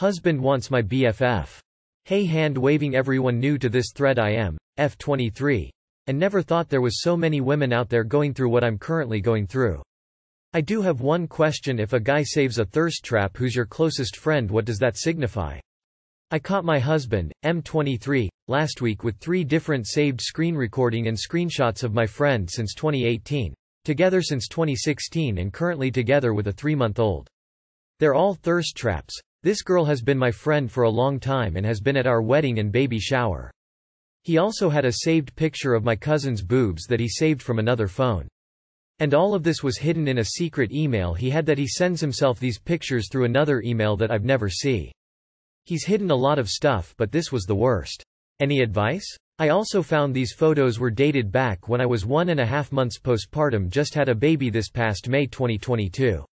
Husband wants my BFF. Hey, hand waving everyone new to this thread. I am F23 and never thought there was so many women out there going through what I'm currently going through. I do have one question: if a guy saves a thirst trap who's your closest friend, what does that signify? I caught my husband, M23, last week with 3 different saved screen recording and screenshots of my friend since 2018. Together since 2016 and currently together with a 3-month-old. They're all thirst traps. This girl has been my friend for a long time and has been at our wedding and baby shower. He also had a saved picture of my cousin's boobs that he saved from another phone. And all of this was hidden in a secret email he had that he sends himself these pictures through another email that I've never see. He's hidden a lot of stuff, but this was the worst. Any advice? I also found these photos were dated back when I was 1.5 months postpartum, just had a baby this past May 2022.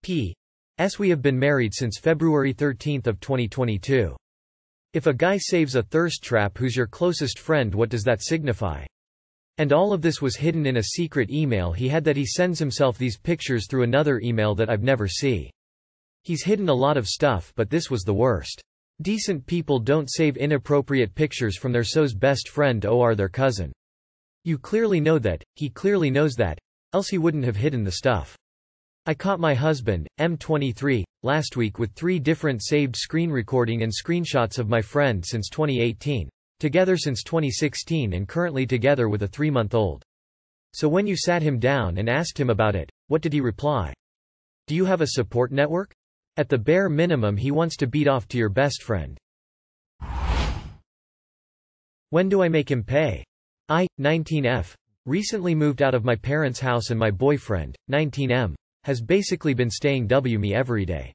P.S. We have been married since February 13 of 2022. If a guy saves a thirst trap who's your closest friend, what does that signify? And all of this was hidden in a secret email he had that he sends himself these pictures through another email that I've never see. He's hidden a lot of stuff, but this was the worst. Decent people don't save inappropriate pictures from their so's best friend or their cousin. You clearly know that, he clearly knows that, else he wouldn't have hidden the stuff. I caught my husband, M23, last week with 3 different saved screen recording and screenshots of my friend since 2018. Together since 2016 and currently together with a 3-month-old. So when you sat him down and asked him about it, what did he reply? Do you have a support network? At the bare minimum, he wants to beat off to your best friend. When do I make him pay? I, 19F, recently moved out of my parents' house and my boyfriend, 19M, has basically been staying with me every day.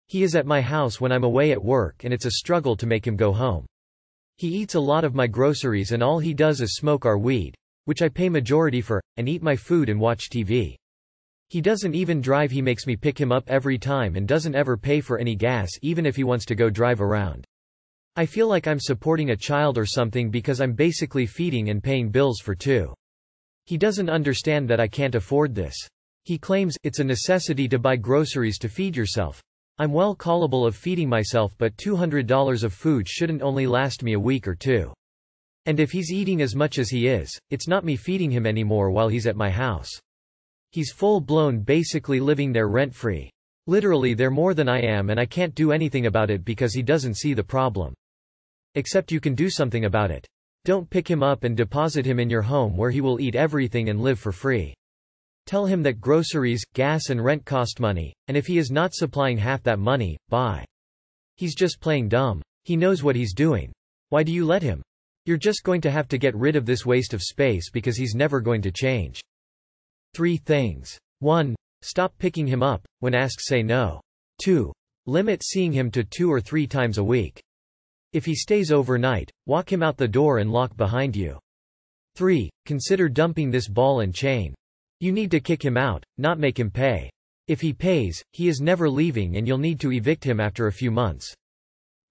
He is at my house when I'm away at work and it's a struggle to make him go home. He eats a lot of my groceries and all he does is smoke our weed, which I pay majority for, and eat my food and watch TV. He doesn't even drive. He makes me pick him up every time and doesn't ever pay for any gas even if he wants to go drive around. I feel like I'm supporting a child or something because I'm basically feeding and paying bills for 2. He doesn't understand that I can't afford this. He claims it's a necessity to buy groceries to feed yourself. I'm well capable of feeding myself, but $200 of food shouldn't only last me a week or 2. And if he's eating as much as he is, it's not me feeding him anymore while he's at my house. He's full-blown basically living there rent-free. Literally there more than I am, and I can't do anything about it because he doesn't see the problem. Except you can do something about it. Don't pick him up and deposit him in your home where he will eat everything and live for free. Tell him that groceries, gas and rent cost money, and if he is not supplying half that money, bye. He's just playing dumb. He knows what he's doing. Why do you let him? You're just going to have to get rid of this waste of space because he's never going to change. 3 things. 1. Stop picking him up. When asked, say no. 2. Limit seeing him to 2 or 3 times a week. If he stays overnight, walk him out the door and lock behind you. 3. Consider dumping this ball and chain. You need to kick him out, not make him pay. If he pays, he is never leaving and you'll need to evict him after a few months.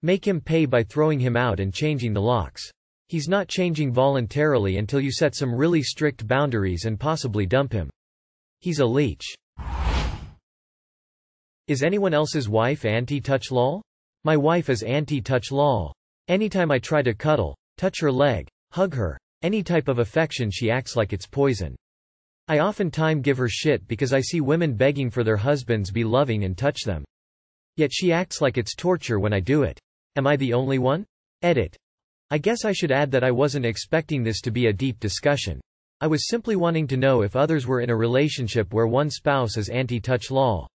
Make him pay by throwing him out and changing the locks. He's not changing voluntarily until you set some really strict boundaries and possibly dump him. He's a leech. Is anyone else's wife auntie touchlol? My wife is auntie touchlol. Anytime I try to cuddle, touch her leg, hug her, any type of affection, she acts like it's poison. I oftentimes give her shit because I see women begging for their husbands be loving and touch them. Yet she acts like it's torture when I do it. Am I the only one? Edit. I guess I should add that I wasn't expecting this to be a deep discussion. I was simply wanting to know if others were in a relationship where one spouse is anti-touchlol.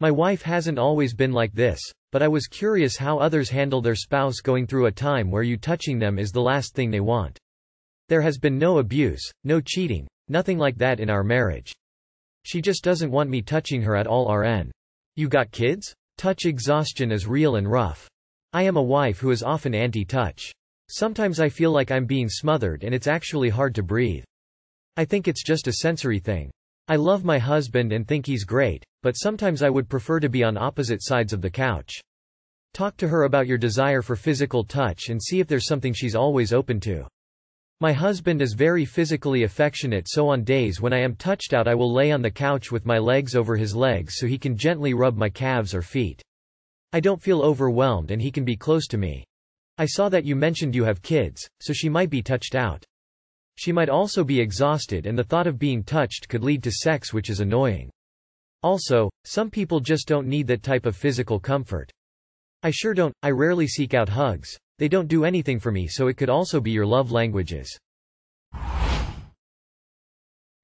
My wife hasn't always been like this, but I was curious how others handle their spouse going through a time where you touching them is the last thing they want. There has been no abuse, no cheating. Nothing like that in our marriage. She just doesn't want me touching her at all. RN. You got kids? Touch exhaustion is real and rough. I am a wife who is often anti-touch. Sometimes I feel like I'm being smothered and it's actually hard to breathe. I think it's just a sensory thing. I love my husband and think he's great, but sometimes I would prefer to be on opposite sides of the couch. Talk to her about your desire for physical touch and see if there's something she's always open to. My husband is very physically affectionate, so on days when I am touched out I will lay on the couch with my legs over his legs so he can gently rub my calves or feet. I don't feel overwhelmed and he can be close to me. I saw that you mentioned you have kids, so she might be touched out. She might also be exhausted and the thought of being touched could lead to sex, which is annoying. Also, some people just don't need that type of physical comfort. I sure don't. I rarely seek out hugs. They don't do anything for me, so it could also be your love languages.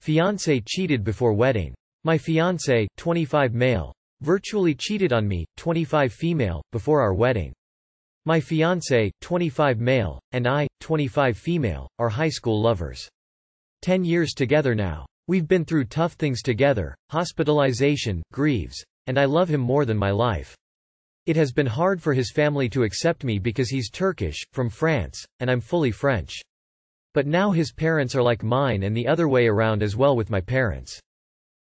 Fiance cheated before wedding. My fiance, 25 male, virtually cheated on me, 25 female, before our wedding. My fiance, 25 male, and I, 25 female, are high school lovers. 10 years together now. We've been through tough things together, hospitalization, grieves, and I love him more than my life. It has been hard for his family to accept me because he's Turkish, from France, and I'm fully French. But now his parents are like mine and the other way around as well with my parents.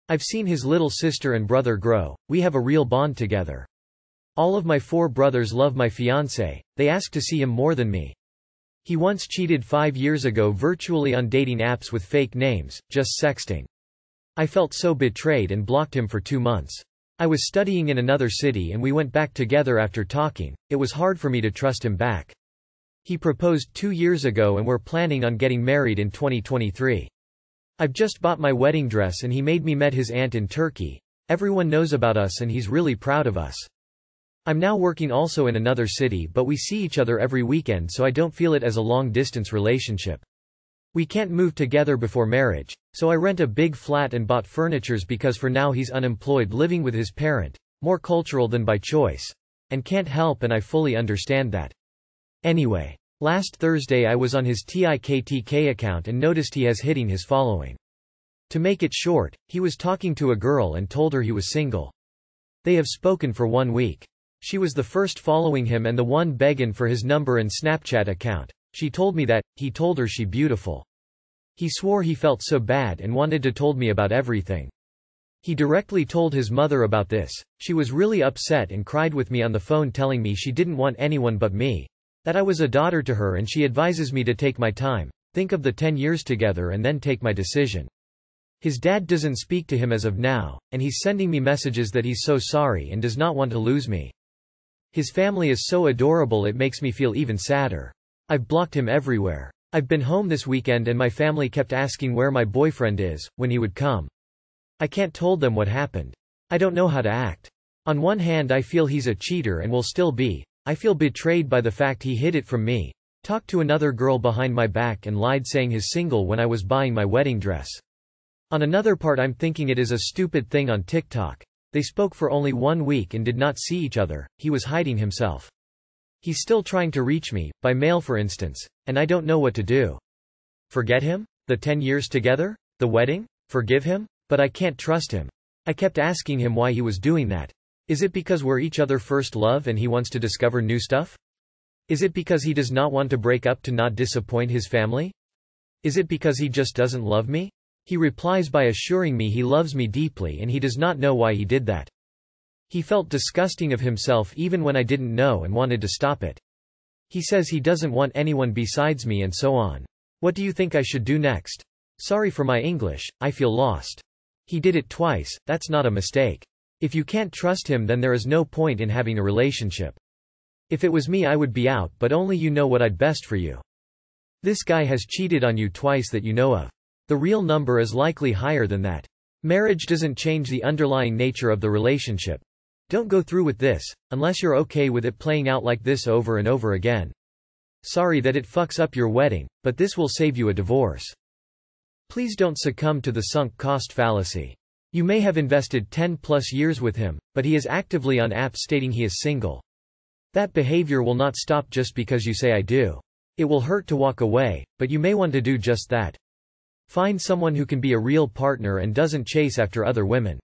I've seen his little sister and brother grow. We have a real bond together. All of my 4 brothers love my fiancé, they ask to see him more than me. He once cheated 5 years ago virtually on dating apps with fake names, just sexting. I felt so betrayed and blocked him for 2 months. I was studying in another city and we went back together after talking. It was hard for me to trust him back. He proposed 2 years ago and we're planning on getting married in 2023. I've just bought my wedding dress and he made me meet his aunt in Turkey. Everyone knows about us and he's really proud of us. I'm now working also in another city, but we see each other every weekend, so I don't feel it as a long-distance relationship. We can't move together before marriage, so I rent a big flat and bought furnitures because for now he's unemployed living with his parent, more cultural than by choice, and can't help, and I fully understand that. Anyway, last Thursday I was on his TikTok account and noticed he has hitting his following. To make it short, he was talking to a girl and told her he was single. They have spoken for 1 week. She was the first following him and the one begging for his number and Snapchat account. She told me that, he told her she beautiful. He swore he felt so bad and wanted to told me about everything. He directly told his mother about this. She was really upset and cried with me on the phone telling me she didn't want anyone but me. That I was a daughter to her and she advises me to take my time, think of the 10 years together and then take my decision. His dad doesn't speak to him as of now, and he's sending me messages that he's so sorry and does not want to lose me. His family is so adorable it makes me feel even sadder. I've blocked him everywhere. I've been home this weekend and my family kept asking where my boyfriend is, when he would come. I can't told them what happened. I don't know how to act. On one hand I feel he's a cheater and will still be. I feel betrayed by the fact he hid it from me, talked to another girl behind my back and lied saying he's single when I was buying my wedding dress. On another part I'm thinking it is a stupid thing on TikTok. They spoke for only 1 week and did not see each other, he was hiding himself. He's still trying to reach me, by mail for instance, and I don't know what to do. Forget him? The 10 years together? The wedding? Forgive him? But I can't trust him. I kept asking him why he was doing that. Is it because we're each other first love and he wants to discover new stuff? Is it because he does not want to break up to not disappoint his family? Is it because he just doesn't love me? He replies by assuring me he loves me deeply and he does not know why he did that. He felt disgusting of himself even when I didn't know and wanted to stop it. He says he doesn't want anyone besides me and so on. What do you think I should do next? Sorry for my English, I feel lost. He did it twice, that's not a mistake. If you can't trust him then there is no point in having a relationship. If it was me I would be out, but only you know what I'd best for you. This guy has cheated on you twice that you know of. The real number is likely higher than that. Marriage doesn't change the underlying nature of the relationship. Don't go through with this, unless you're okay with it playing out like this over and over again. Sorry that it fucks up your wedding, but this will save you a divorce. Please don't succumb to the sunk cost fallacy. You may have invested 10+ years with him, but he is actively on apps stating he is single. That behavior will not stop just because you say I do. It will hurt to walk away, but you may want to do just that. Find someone who can be a real partner and doesn't chase after other women.